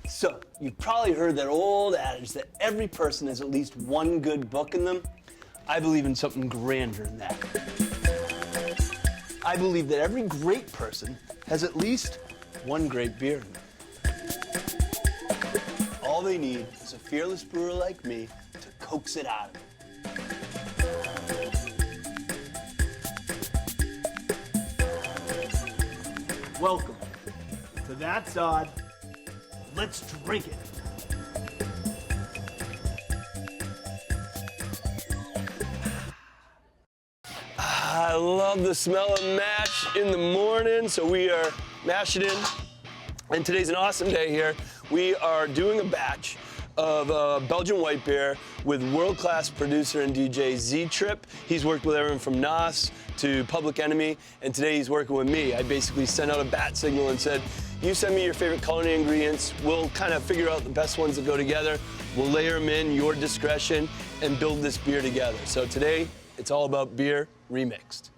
So, you've probably heard that old adage that every person has at least one good book in them. I believe in something grander than that. I believe that every great person has at least one great beer in them. All they need is a fearless brewer like me to coax it out of them. Welcome to That's Odd. Let's drink it. I love the smell of mash in the morning, so we are mashing in. And today's an awesome day here. We are doing a batch of Belgian white beer with world-class producer and DJ Z-Trip. He's worked with everyone from Nas to Public Enemy, and today he's working with me. I basically sent out a bat signal and said, you send me your favorite culinary ingredients, we'll kind of figure out the best ones that go together, we'll layer them in, your discretion, and build this beer together. So today, it's all about beer remixed.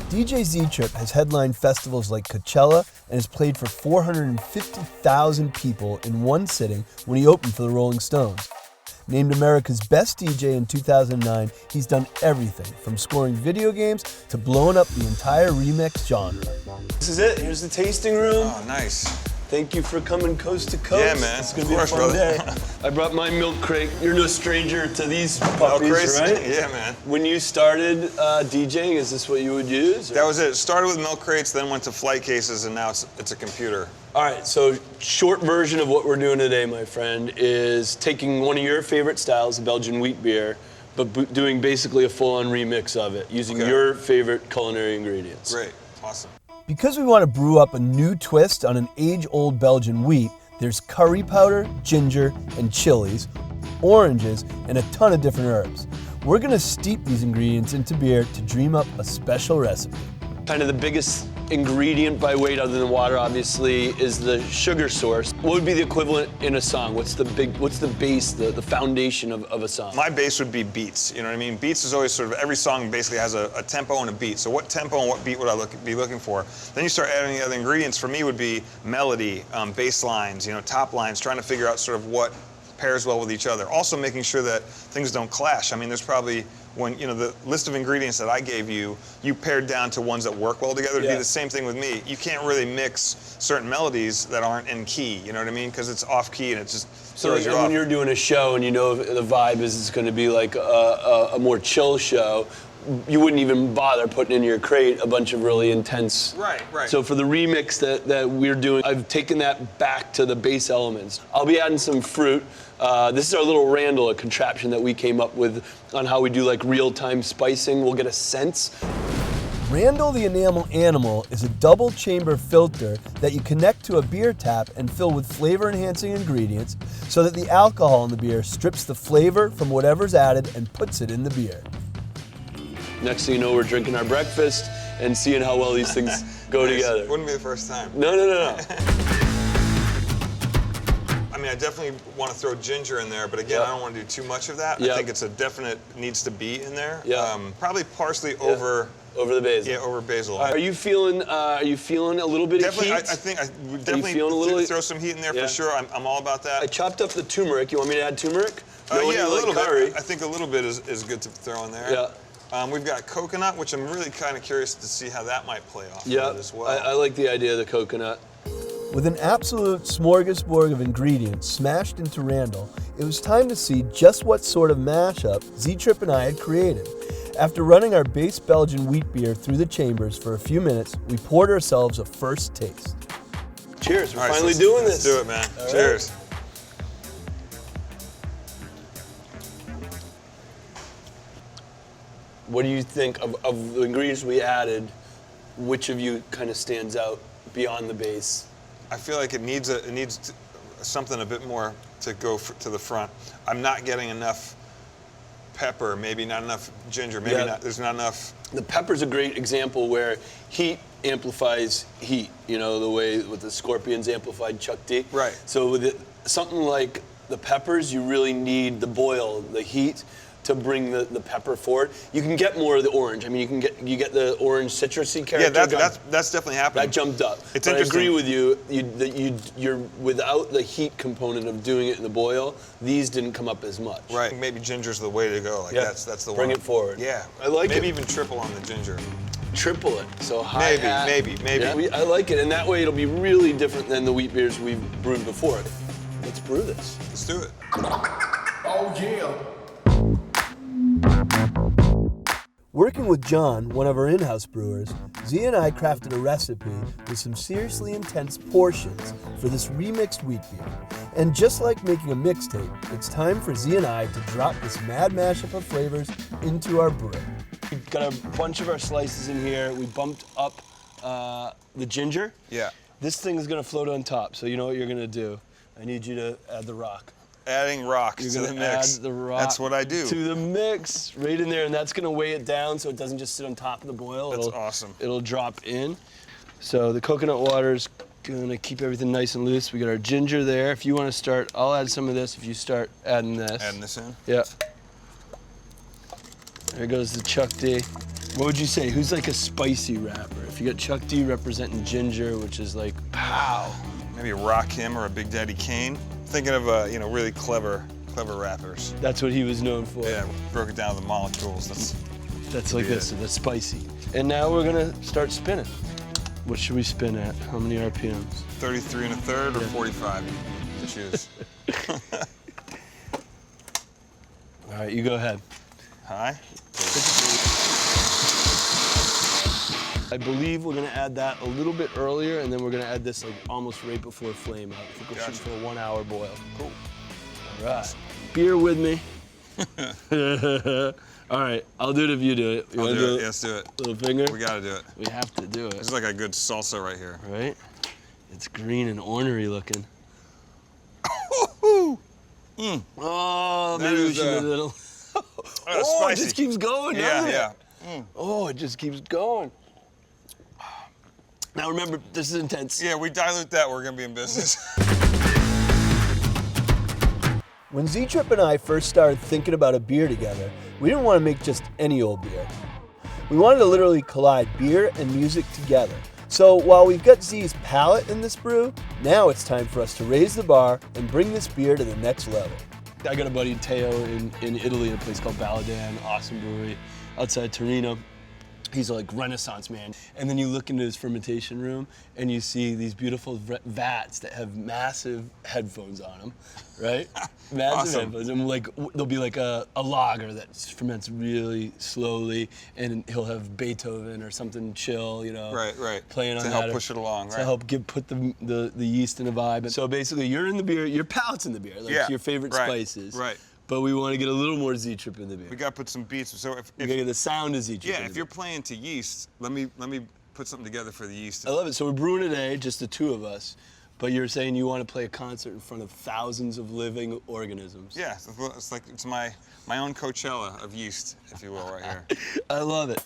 DJ Z-Trip has headlined festivals like Coachella and has played for 450,000 people in one sitting when he opened for the Rolling Stones. Named America's Best DJ in 2009, he's done everything from scoring video games to blowing up the entire remix genre. This is it. Here's the tasting room. Oh, nice. Thank you for coming coast to coast. Yeah, man. It's going to be a fun day. I brought my milk crate. You're no stranger to these puppies, right? Yeah, man. When you started DJing, is this what you would use? Or? That was it. It started with milk crates, then went to flight cases, and now it's a computer. All right, so short version of what we're doing today, my friend, is taking one of your favorite styles, the Belgian wheat beer, but doing basically a full-on remix of it, using your favorite culinary ingredients. Great. Awesome. Because we want to brew up a new twist on an age-old Belgian wheat, there's curry powder, ginger, and chilies, oranges, and a ton of different herbs. We're going to steep these ingredients into beer to dream up a special recipe. Kind of the biggest ingredient by weight, other than water, obviously, is the sugar source. What would be the equivalent in a song? What's the base, the foundation of a song? My base would be beats, you know what I mean? Beats is always sort of, every song basically has a tempo and a beat. So what tempo and what beat would I be looking for? Then you start adding the other ingredients. For me would be melody, bass lines, top lines, trying to figure out sort of what pairs well with each other. Also making sure that things don't clash. I mean, there's probably, when, the list of ingredients that I gave you, you paired down to ones that work well together. It'd be the same thing with me. You can't really mix certain melodies that aren't in key, you know what I mean? Because it's off key and it just throws you off. When you're doing a show and you know the vibe is it's going to be like a more chill show, you wouldn't even bother putting in your crate a bunch of really intense. Right. So for the remix that we're doing, I've taken that back to the base elements. I'll be adding some fruit. This is our little Randall, a contraption that we came up with on how we do like real-time spicing. We'll get a sense. Randall the Enamel Animal is a double chamber filter that you connect to a beer tap and fill with flavor-enhancing ingredients so that the alcohol in the beer strips the flavor from whatever's added and puts it in the beer. Next thing you know, we're drinking our breakfast and seeing how well these things go together. Wouldn't be the first time. No. I mean, I definitely want to throw ginger in there, but again, I don't want to do too much of that. I think it's a definite needs to be in there. Probably parsley over the basil. Yeah, over basil. Are you feeling a little bit definitely, of heat? I think I would definitely throw some heat in there for sure. I'm all about that. I chopped up the turmeric. You want me to add turmeric? Yeah, a little bit. I think a little bit is good to throw in there. Yeah. We've got coconut, which I'm really kind of curious to see how that might play off as well. I like the idea of the coconut. With an absolute smorgasbord of ingredients smashed into Randall, it was time to see just what sort of mashup Z-Trip and I had created. After running our base Belgian wheat beer through the chambers for a few minutes, we poured ourselves a first taste. Cheers, we're finally doing this. Let's do it, man. Cheers. What do you think of the ingredients we added? Which of you kind of stands out beyond the base? I feel like it needs something a bit more to go to the front. I'm not getting enough pepper, maybe not enough ginger, maybe there's not enough. The pepper's a great example where heat amplifies heat, the way with the Scorpions amplified Chuck D. Right. So with something like the peppers, you really need the boil, the heat, to bring the pepper forward. You can get more of the orange. I mean, you get the orange citrusy character. Yeah, that's definitely happening. That jumped up. It's but interesting. I agree with you. You're without the heat component of doing it in the boil. These didn't come up as much. Right. Maybe ginger's the way to go. Like that's the one. Bring it forward. Yeah. I like maybe it. even triple on the ginger. Triple it. So high. Maybe. Yeah, I like it, and that way it'll be really different than the wheat beers we've brewed before. Let's brew this. Let's do it. Oh yeah. Working with John, one of our in-house brewers, Z and I crafted a recipe with some seriously intense portions for this remixed wheat beer. And just like making a mixtape, it's time for Z and I to drop this mad mashup of flavors into our brew. We've got a bunch of our slices in here. We bumped up the ginger. Yeah. This thing is gonna float on top, so you know what you're gonna do. I need you to add the rock. Adding rocks You're to gonna the mix. add the rock. That's what I do. To the mix, right in there, and that's gonna weigh it down so it doesn't just sit on top of the boil. That's awesome. It'll drop in. So the coconut water's gonna keep everything nice and loose. We got our ginger there. If you want to start, I'll add some of this. If you start adding this. Adding this in. Yeah. There goes the Chuck D. What would you say? Who's like a spicy rapper? If you got Chuck D representing ginger, which is like pow. Maybe a Rakim or a Big Daddy Kane. Thinking of really clever rappers. That's what he was known for. Yeah, broke it down to the molecules. That's like this, so that's spicy. And now we're gonna start spinning. What should we spin at? How many RPMs? 33 1/3 or 45 to choose. All right, you go ahead. High. I believe we're gonna add that a little bit earlier, and then we're gonna add this like almost right before flame out. I think we're shooting for a 1 hour boil. Cool. All right. Beer with me. All right, I'll do it if you do it. You I'll wanna do it. Let's do it. Little finger? We gotta do it. We have to do This it, is like a good salsa right here. right? It's green and ornery looking. Oh, maybe we is, should do a little. Oh, it spicy. just keeps going, doesn't it? Yeah. Oh, it just keeps going. Now remember, this is intense. Yeah, we dilute that, we're gonna be in business. When Z-Trip and I first started thinking about a beer together, we didn't want to make just any old beer. We wanted to literally collide beer and music together. So while we've got Z's palate in this brew, now it's time for us to raise the bar and bring this beer to the next level. I got a buddy, Teo, in Italy, in a place called Balladan, awesome brewery outside Torino. He's like Renaissance man. And then you look into his fermentation room and you see these beautiful vats that have massive headphones on them, right? Massive Awesome. headphones. And like there'll be like a lager that ferments really slowly, and he'll have Beethoven or something chill, you know, Right. playing on To that. help push it along, To right. help put the yeast in a vibe. So basically, you're in the beer, your palate's in the beer, like Yeah, your favorite right, spices. right. But we want to get a little more Z-Trip in the beer. We gotta put some beats. So We gotta get the sound of Z-Trip. if you're playing to yeast, let me put something together for the yeast. I love it. So we're brewing today, just the two of us. But you're saying you want to play a concert in front of thousands of living organisms. Yeah, it's like it's my own Coachella of yeast, if you will, right here. I love it.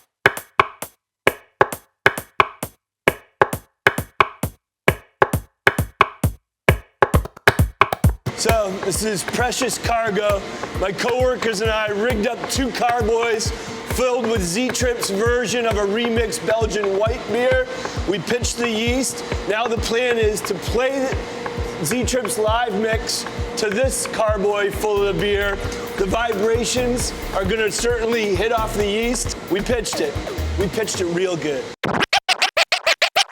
So this is precious cargo. My coworkers and I rigged up 2 carboys filled with Z-Trip's version of a remixed Belgian white beer. We pitched the yeast. Now the plan is to play Z-Trip's live mix to this carboy full of the beer. The vibrations are gonna certainly hit off the yeast. We pitched it. We pitched it real good.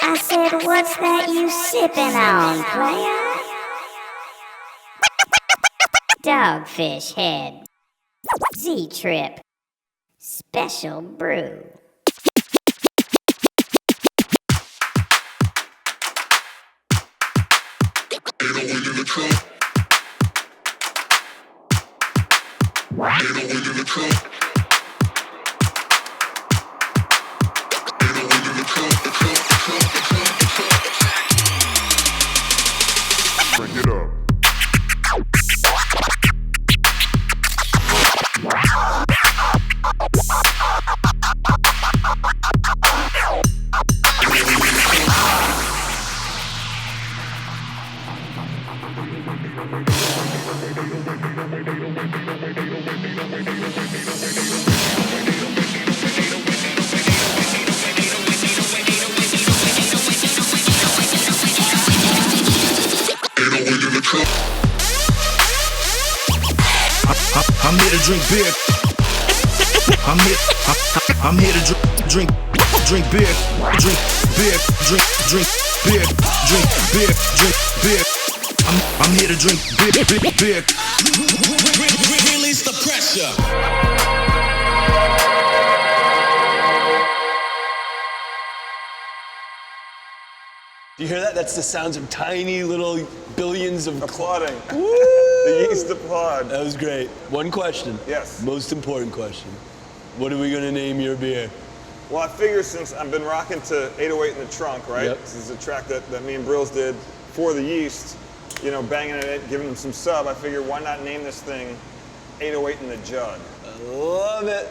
I said, what's that you sipping on, player? Dogfish Head. Z-Trip. Special brew. Bring it up. to drink beer. I'm here to drink beer. Drink beer. Drink beer. Drink beer. Drink beer. I'm here to drink beer. Release the pressure. Do you hear that? That's the sounds of tiny little billions of Applauding. Woo! The yeast applaud. That was great. One question. Yes. Most important question. What are we gonna name your beer? Well, I figure since I've been rocking to 808 in the Trunk, right? Yep. This is a track that me and Brills did for the yeast, you know, banging it, giving them some sub. I figure why not name this thing 808 in the Jug? I love it.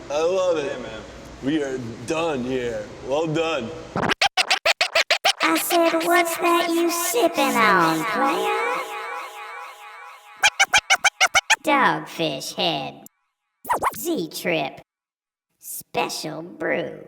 I love it. Yeah, man. We are done here. Well done. I said, what's that you sipping on, player? Dogfish Head. Z-Trip. Special brew.